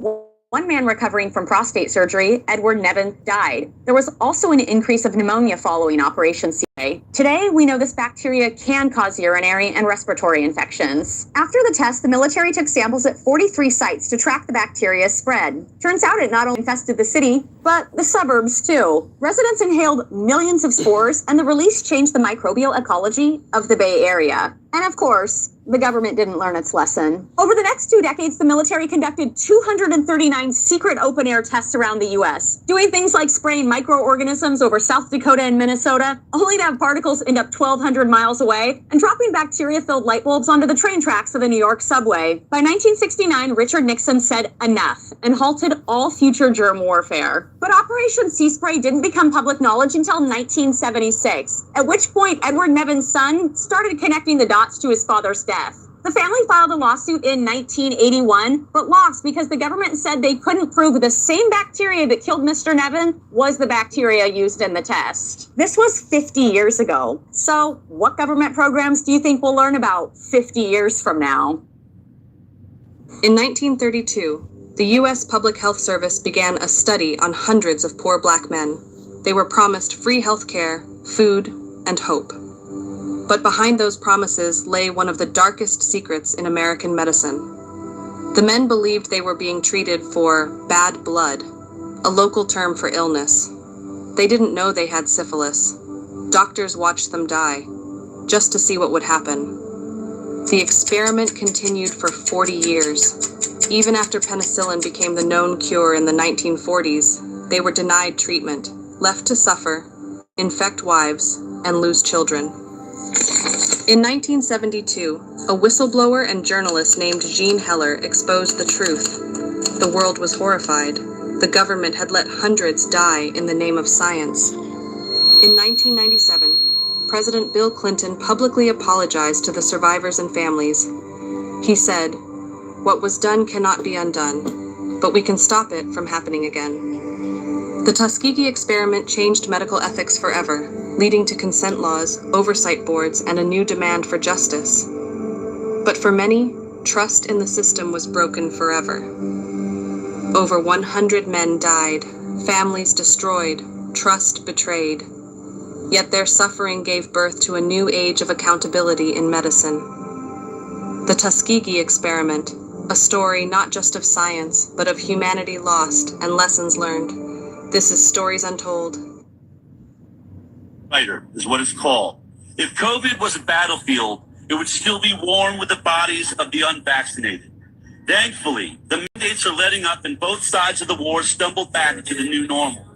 Speaker 18: One man recovering from prostate surgery, Edward Nevin, died. There was also an increase of pneumonia following Operation Sea Spray. Today, we know this bacteria can cause urinary and respiratory infections. After the test, the military took samples at 43 sites to track the bacteria's spread. Turns out it not only infested the city, but the suburbs too. Residents inhaled millions of spores, and the release changed the microbial ecology of the Bay Area. And of course, the government didn't learn its lesson. Over the next 2 decades, the military conducted 239 secret open-air tests around the U.S., doing things like spraying microorganisms over South Dakota and Minnesota, only to have particles end up 1,200 miles away, and dropping bacteria-filled light bulbs onto the train tracks of the New York subway. By 1969, Richard Nixon said enough and halted all future germ warfare. But Operation Sea Spray didn't become public knowledge until 1976, at which point Edward Nevin's son started connecting the dots to his father's death. The family filed a lawsuit in 1981, but lost because the government said they couldn't prove the same bacteria that killed Mr. Nevin was the bacteria used in the test. This was 50 years ago. So, what government programs do you think we'll learn about 50 years from now?
Speaker 20: In 1932, the U.S. Public Health Service began a study on hundreds of poor black men. They were promised free health care, food, and hope. But behind those promises lay one of the darkest secrets in American medicine. The men believed they were being treated for bad blood, a local term for illness. They didn't know they had syphilis. Doctors watched them die, just to see what would happen. The experiment continued for 40 years. Even after penicillin became the known cure in the 1940s, they were denied treatment, left to suffer, infect wives, and lose children. In 1972, a whistleblower and journalist named Jean Heller exposed the truth. The world was horrified. The government had let hundreds die in the name of science. In 1997, President Bill Clinton publicly apologized to the survivors and families. He said, "What was done cannot be undone. but we can stop it from happening again. The Tuskegee experiment changed medical ethics forever, leading to consent laws, oversight boards, and a new demand for justice. But for many, trust in the system was broken forever. Over 100 men died, families destroyed, trust betrayed. Yet their suffering gave birth to a new age of accountability in medicine. The Tuskegee experiment, a story not just of science, but of humanity lost and lessons learned. This is Stories Untold.
Speaker 14: Fighter is what it's called. If COVID was a battlefield, it would still be worn with the bodies of the unvaccinated. Thankfully, the mandates are letting up and both sides of the war stumble back into the new normal.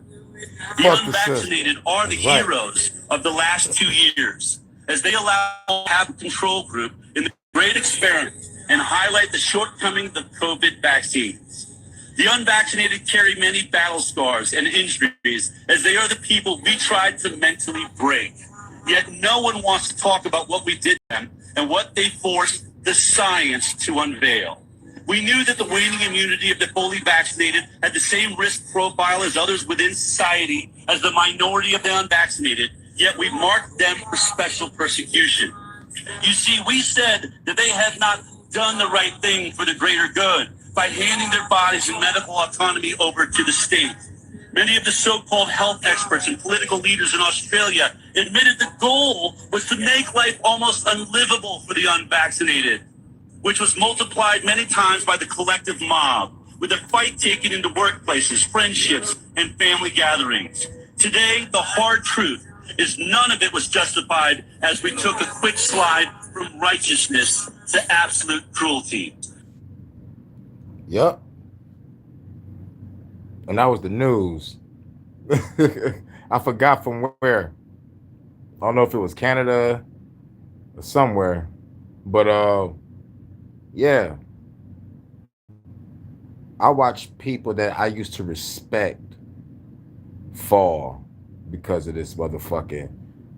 Speaker 14: The unvaccinated are the heroes of the last 2 years, as they allow to have a control group in the great experiment and highlight the shortcomings of COVID vaccines. The unvaccinated carry many battle scars and injuries, as they are the people we tried to mentally break. Yet no one wants to talk about what we did to them and what they forced the science to unveil. We knew that the waning immunity of the fully vaccinated had the same risk profile as others within society as the minority of the unvaccinated, yet we marked them for special persecution. You see, we said that they had not done the right thing for the greater good by handing their bodies and medical autonomy over to the state. Many of the so-called health experts and political leaders in Australia admitted the goal was to make life almost unlivable for the unvaccinated, which was multiplied many times by the collective mob, with a fight taken into workplaces, friendships, and family gatherings. Today, the hard truth is none of it was justified as we took a quick slide from righteousness to absolute cruelty.
Speaker 1: Yep. And that was the news. I forgot from where. I don't know if it was Canada or somewhere. But yeah. I watch people that I used to respect fall because of this motherfucking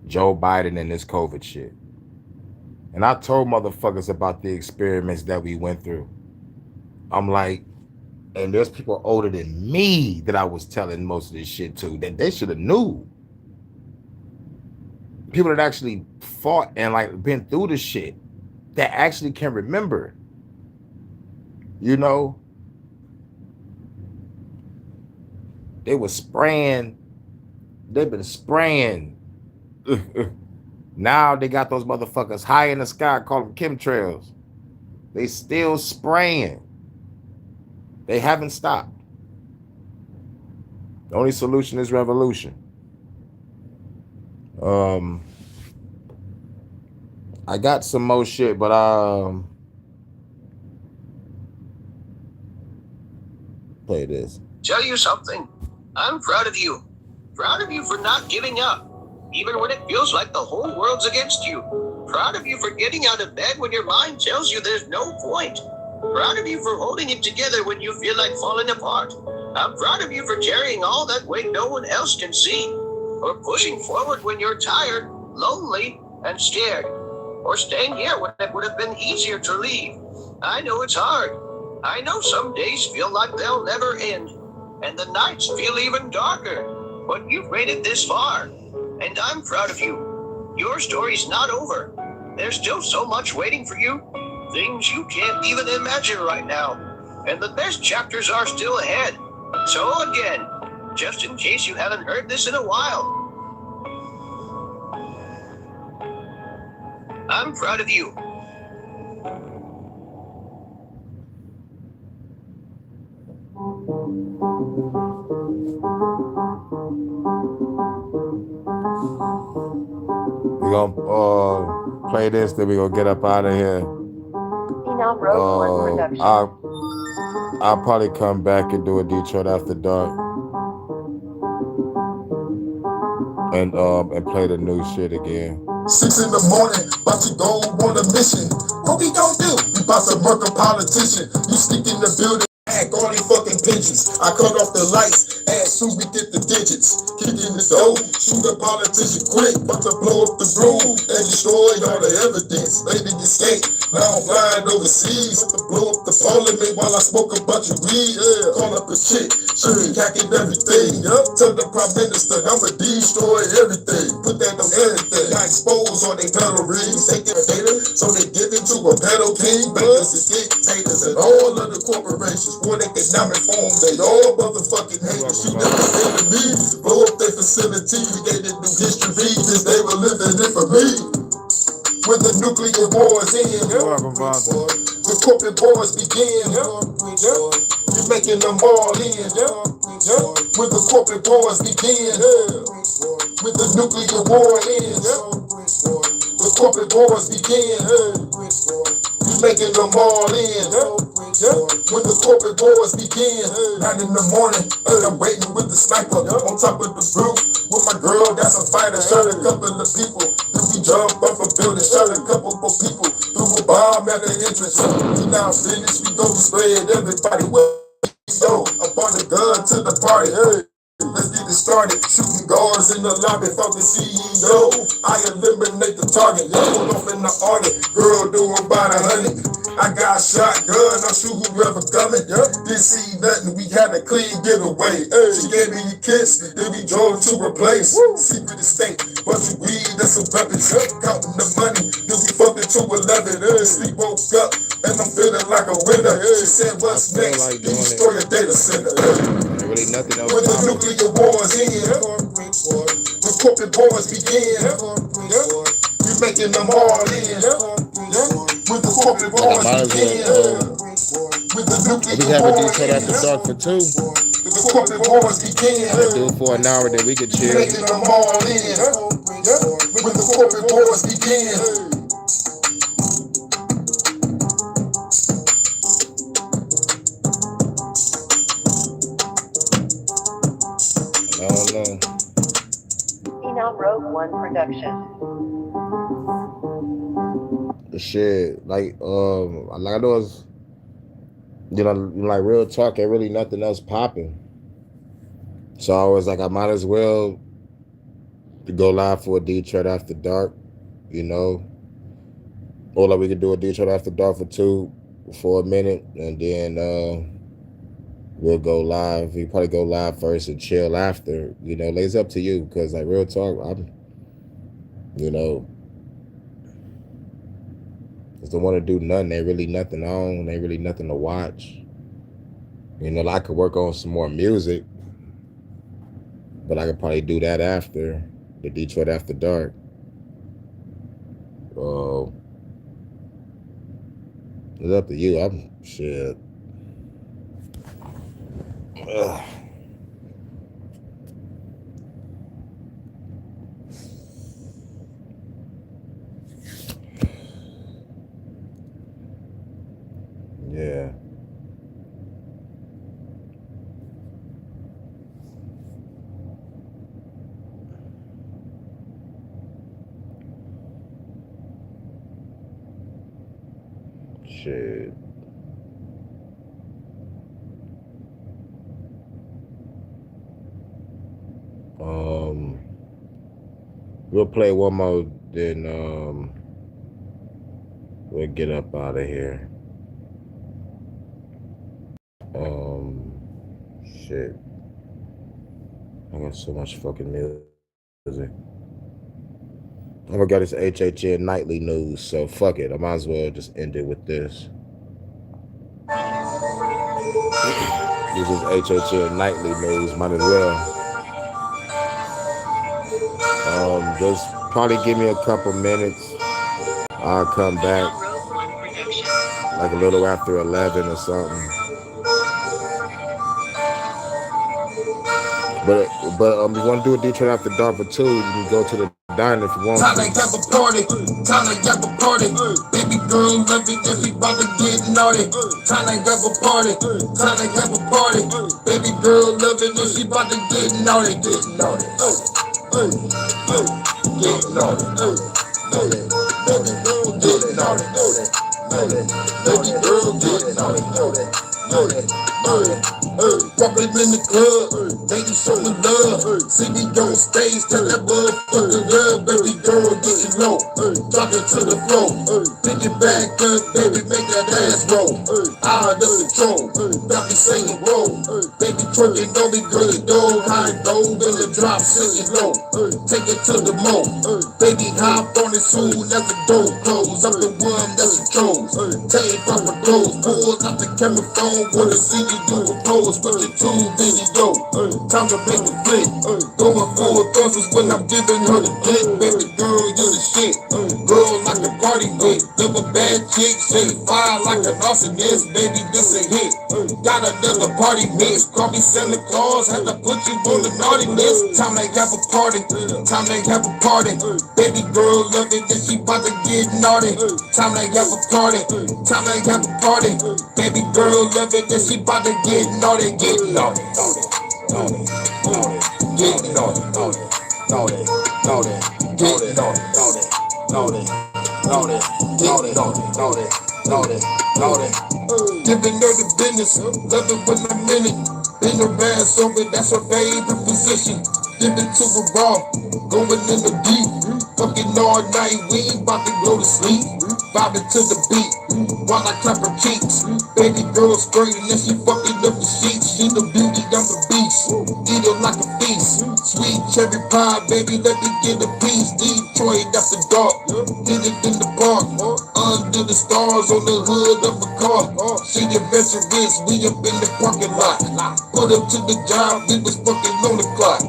Speaker 1: Joe Biden and this COVID shit. And I told motherfuckers about the experiments that we went through. I'm like, and there's people older than me that I was telling most of this shit to, that they should have knew. People that actually fought and like been through the shit, that actually can remember. You know, they were spraying, they've been spraying. Now they got those motherfuckers high in the sky, call them chemtrails. They still spraying. They haven't stopped. The only solution is revolution. I got some more shit, but play this.
Speaker 21: Tell you something. I'm proud of you. Proud of you for not giving up, even when it feels like the whole world's against you. Proud of you for getting out of bed when your mind tells you there's no point. Proud of you for holding it together when you feel like falling apart. I'm proud of you for carrying all that weight no one else can see. Or pushing forward when you're tired, lonely, and scared. Or staying here when it would have been easier to leave. I know it's hard. I know some days feel like they'll never end. And the nights feel even darker. But you've made it this far. And I'm proud of you. Your story's not over. There's still so much waiting for you. Things you can't even imagine right now. And the best chapters are still ahead. So again, just in case you haven't heard this in a while, I'm proud of you.
Speaker 1: We're gonna play this, then we're gonna get up out of here. I'll probably come back and do a Detroit After Dark and play the new shit again.
Speaker 4: 6 in the morning, about to go on a mission. What we gon' do? We about to murk a politician. You sneak in the building, go all these fucking pigeons. I cut off the lights, ask who we get the digits. Kick in the door, shoot a politician quick, about to blow up the room and destroy all the evidence. Lady escape, now I'm flying overseas to blow up the parliament while I smoke a bunch of weed. Yeah. Call up a chick, she be hacking everything. Yup, tell the prime minister I'ma destroy everything. Put that on everything. I expose all they pedal rings, take their data, so they give it to a pedal king. Bankers and dictators and all of the corporations, for economic form, they all motherfucking hate the shit that was in me. Blow up their facility, they didn't do history, cause they were living it for me. When the nuclear wars end, the corporate wars begin. You're making them all in. When the corporate wars begin, when the nuclear war ends, the corporate wars begin. You're making them all in. When the corporate wars begin, 9 in the morning, I'm waiting with the sniper on top of the roof with my girl. That's a fighter. Shot a couple of people. Then we jump off a building. Shot a couple more people. Threw a bomb at the entrance. We now finished. We go spread everybody. So I brought a gun to the party. Hey, let's get it started. Shooting guards in the lobby. Fuck the CEO. I eliminate the target. Pull off in the audit. Girl doing about 100. I got a shotgun, I'll shoot whoever coming. Didn't see nothing, we had a clean getaway. She gave me a kiss, then we drove to her place. Secret estate, bunch of weed, that's a weapon. Counting the money, then we fucked it to 11. Sleep woke up, and I'm feeling like a winner. She said, what's next? Like destroy a data center.
Speaker 1: Really nothing else.
Speaker 4: When the nuclear wars end, the corporate wars begin. We making them all in. With the corporate wars begin. With the nuclear
Speaker 1: we have a
Speaker 4: wars
Speaker 1: detail after dark for 2.
Speaker 4: The corporate wars begin.
Speaker 1: Do it for an hour, then we can chill.
Speaker 4: Making them all in. With the corporate wars begin.
Speaker 1: I don't know.
Speaker 2: Phenom Rogue One production.
Speaker 1: Shit, like I know it's, like real talk, ain't really nothing else popping. So I was like, I might as well go live for a Detroit After Dark, or like we could do a Detroit After Dark for 2 for a minute, and then we'll go live. We probably go live first and chill after. It's up to you, because like real talk, I'm, just don't want to do nothing. Ain't really nothing on. Ain't really nothing to watch. I could work on some more music, but I could probably do that after the Detroit After Dark. It's up to you. I'm shit. Ugh. Yeah. Shit. We'll play one more, then we'll get up out of here. Shit. I got so much fucking music. I got this HHN nightly news, so fuck it. I might as well just end it with this. This is HHN nightly news, might as well. Just probably give me a couple minutes. I'll come back like a little after 11 or something. But if you want to do a Detroit After Dark for 2, you can go to the diner if you want to.
Speaker 4: Time to have a party, time to have a party. Baby girl, love it if we about to get naughty. Time to have a party, time to have a party. Baby girl, love it if she about to get naughty. Get naughty, get naughty, baby girl, get naughty, baby girl, get naughty. Walking in the club, baby showing love. See me on stage, tell that motherfucker love, baby girl getting low. Drop it to the floor, pick it back up, baby, make that ass roll. Out of control, got me saying roll. Baby twerking on me, girl, you know how it go. In the drop, singing low, take it to the mo. Baby hop on it soon as the door close. I'm the one that's controls. Tape off my clothes, pull out the camera phone, wanna see you do a pose. Put your tube in your dough, time to make a flick. Going full thrusters when I'm giving her the dick. Baby girl, you the shit. Girl like a party bitch. Never bad chick, say fire like an arsonist. Baby, this a hit. Got another party mix. Call me Santa Claus, had to put you on the naughty list. Time they have a party, time they have a party. Baby girl love it, then she bout to get naughty. Time they have a party, time they have a party. Baby girl love it, then she bout to get naughty, get naughty, naughty, naughty, get naughty, naughty, naughty, naughty, get naughty, naughty, naughty, naughty, get naughty, naughty, naughty, naughty. Giving her the business, love it when I'm in it. Been her ass over, that's her favorite position. Give it to her raw, going in the deep. Fucking all night, we ain't about to go to sleep. Vibing to the beat, while I clap her cheeks. Baby girl screaming and she fucking up the sheets. She the beauty, I'm the beast. Eat her like a feast. Sweet cherry pie, baby, let me get a piece. Detroit after dark, hit it in the park. Under the stars on the hood of a car. She adventurous, we up in the parking lot. Put up to the job, we was fucking on the clock.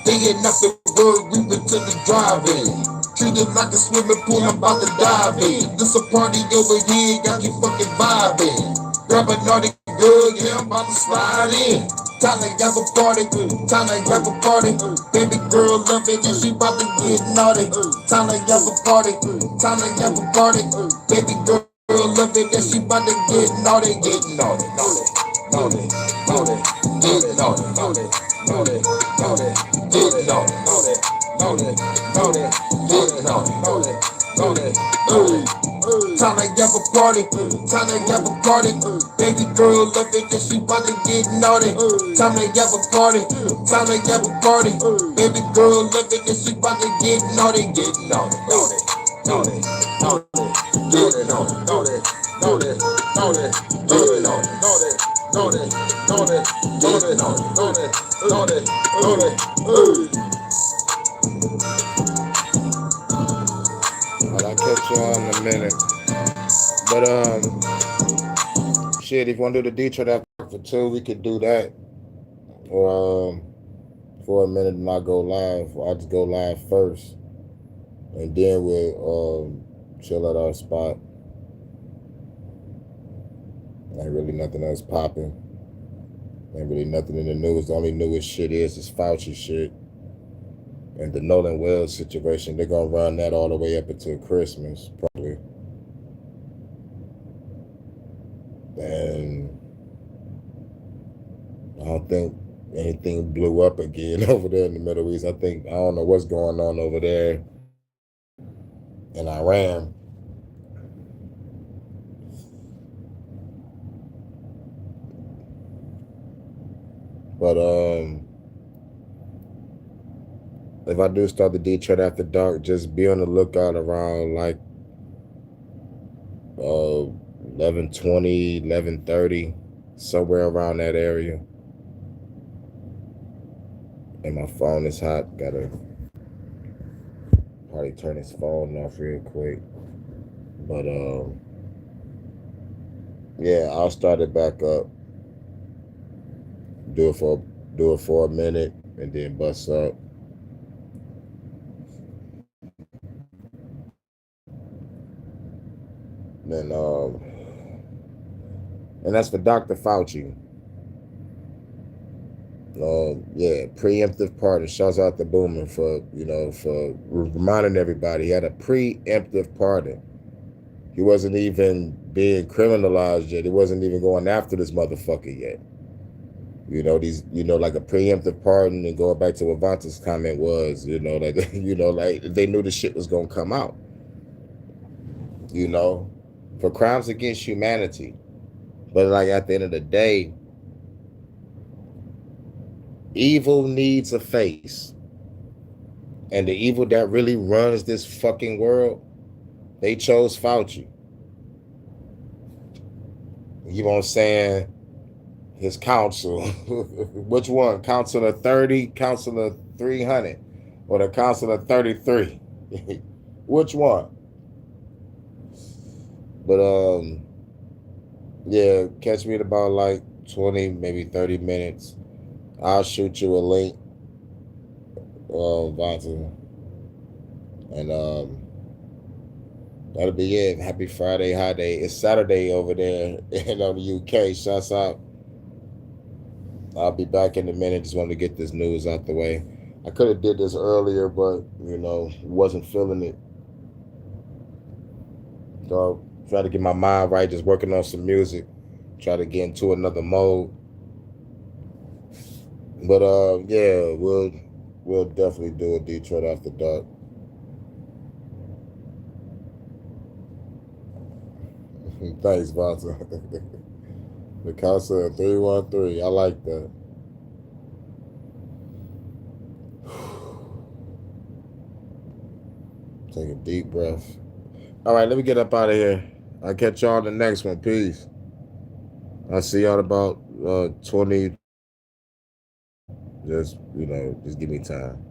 Speaker 4: They ain't nothing word, we went to the drive-in. Treat it like a swimming pool, I'm about to dive in. This a party over here, got you fucking vibing. Grab a naughty girl, yeah, I'm about to slide in. Time to have a party, time to have a party. Baby girl love it, and she about to get naughty. Time to have a party, time to have a party. Baby girl love it, and she about to get naughty, naughty, naughty, naughty, get naughty, naughty, naughty, naughty, get naughty, naughty, naughty, naughty, get naughty, naughty, naughty, naughty. Time to have a party, time to have a party. Baby girl love it, and she about to get naughty. Time to have a party, time to have a party. Baby girl love it, and she about to get naughty, naughty, naughty, naughty, get naughty, naughty, naughty, naughty, get naughty, naughty, naughty, naughty, get naughty, naughty, naughty, naughty.
Speaker 1: I'll catch you on in a minute. But shit, if you want to do the Detroit after for 2, we could do that. Or for a minute and I'll go live. I'll just go live first. And then we'll chill at our spot. Ain't really nothing else popping. Ain't really nothing in the news. The only newest shit is Fauci shit. And the Nolan Wells situation, they're going to run that all the way up until Christmas, probably. And I don't think anything blew up again over there in the Middle East. I don't know what's going on over there in Iran. But if I do start the Detroit After Dark, just be on the lookout around like 11:20, 11:30, somewhere around that area. And my phone is hot. Gotta probably turn this phone off real quick. But yeah, I'll start it back up. Do it for a minute and then bust up. And that's for Dr. Fauci. Yeah, preemptive pardon. Shouts out to Boomer for reminding everybody he had a preemptive pardon. He wasn't even being criminalized yet. He wasn't even going after this motherfucker yet. Like a preemptive pardon, and going back to what Vanta's comment was, like they knew the shit was gonna come out. For crimes against humanity. But like at the end of the day, evil needs a face. And the evil that really runs this fucking world, they chose Fauci. You know what I'm saying? His counsel. Which one? Counselor 30, Counselor 300, or the Counselor 33? Which one? But yeah, catch me in about like 20, maybe 30 minutes. I'll shoot you a link, Vonta. And that'll be it. Happy Friday, high day. It's Saturday over there in the UK. Shouts out. I'll be back in a minute. Just wanted to get this news out the way. I could have did this earlier, but wasn't feeling it. So try to get my mind right, just working on some music. Try to get into another mode. But yeah, we'll definitely do a Detroit After Dark. Thanks, Vonta. The Counselor 313. I like that. Take a deep breath. All right, let me get up out of here. I'll catch y'all on the next one. Peace. I'll see y'all about 20. Just give me time.